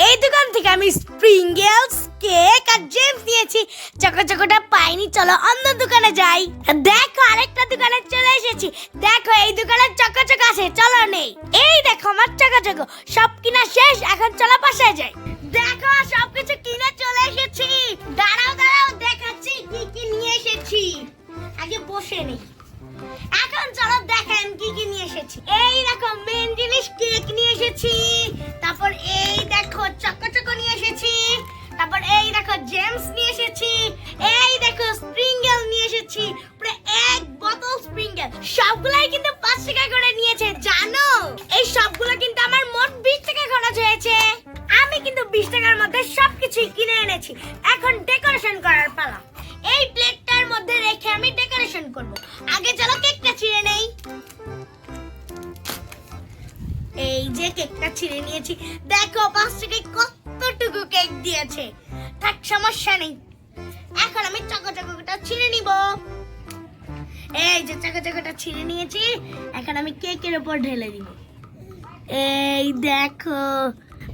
এই দোকান থেকে আমি স্প্রিংগেলস কেক আর জেমস নিয়েছি। চকোটা পাইনি, চলো অন্য দোকানে যাই। দেখো আরেকটা দোকানে চলে এসেছি। দেখো এই দোকানে চকো আছে, চলো নেই। এই দেখো আমার চকো সব কিনা শেষ, এখন চলো বাসায় যাই। দেখো সবকিছু কিনে চলে এসেছি। দাঁড়াও দেখাচ্ছি কি কি নিয়ে এসেছি। আগে বসে নেই। এখন চলো দেখাই আমি কি কি নিয়ে এসেছি। এই দেখো মেন জিনিস কেক নিয়ে এসেছি। তারপর এই দেখো চকো নিয়ে এসেছি। তারপর এই দেখো জেমস নিয়ে এসেছি। এই দেখো স্প্রিংগেল নিয়ে এসেছি, পুরো এক বোতল স্প্রিংগেল। সবগুলাই কিন্তু 5 টাকা করে নিয়েছে, জানো? এই সবগুলো কিন্তু আমার মোট 20 টাকা খরচ হয়েছে। আমি কিন্তু 20 টাকার মধ্যে সবকিছু কিনে এনেছি। এখন ডেকোরেশন করার পালা। এই প্লেটটার মধ্যে রেখে আমি ডেকোরেশন করব। আগে চলো কেকটা ছিঁড়ে নেই। এই যে কেকটা ছিঁড়ে নিয়েছি। দেখো 5 টাকায় কতটুকু কেক দিয়েছে। থাক, সমস্যা নেই। এখন আমি চকোটা ছিঁড়ে নিব। এই যে চকোটা ছিঁড়ে নিয়েছি। এখন আমি কেকের উপর ঢেলে দিব। এই দেখো,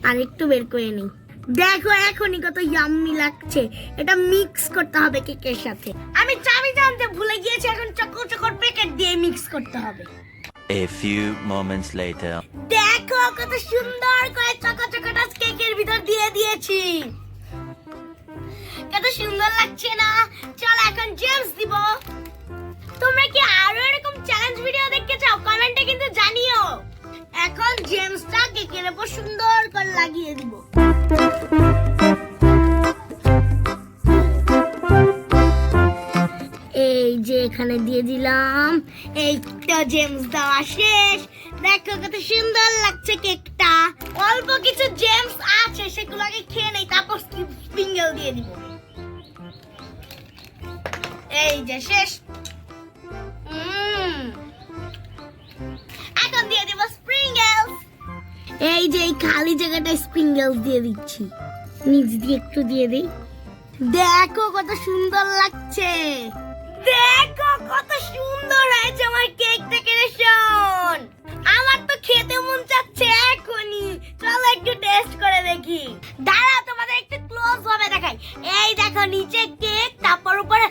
আর একটু বের করে নিই। দেখো এখনই কত ইয়াম্মি লাগছে। এটা মিক্স করতে হবে কেকের সাথে। আমি চাবি জানতে ভুলে গিয়েছি। এখন চকোর প্যাকেট দিয়ে মিক্স করতে হবে। A few moments later. দেখো কত সুন্দর করে চকোটা কেকের ভিতর দিয়ে দিয়েছি। কত সুন্দর লাগছে না? চল এখন জেমস দিব। তোমরা কি আরো এরকম চ্যালেঞ্জ ভিডিও দেখতে চাও? কমেন্টে কিন্তু জানিও। এখন জেমসটা কেকের উপর সুন্দর করে লাগিয়ে দিব। এই যে এখানে দিয়ে দিলাম। এই তো জেমস দেওয়া শেষ। দেখো কত সুন্দর লাগছে কেকটা। অল্প কিছু জেমস আছে, সেগুলোকে খেয়ে নেই, তারপর স্প্রিংগেল দিয়ে দিব। এই যে শেষ। এখন দিয়ে দিব স্প্রিংগেলস। এই যে এই খালি জায়গাটা স্প্রিংগেলস দিয়ে দিচ্ছি। নিচ দিয়ে একটু দিয়ে দিই। দেখো কত সুন্দর লাগছে। দেখো কত সুন্দর হয়েছে আমার কেক ডেকোরেশন। আমার তো খেতে মন চাচ্ছে এখনই। চলো একটু টেস্ট করে দেখি। দাঁড়াও তোমাদের একটু ক্লোজ ভাবে দেখাই। এই দেখো নিচে কেক, তারপর উপরে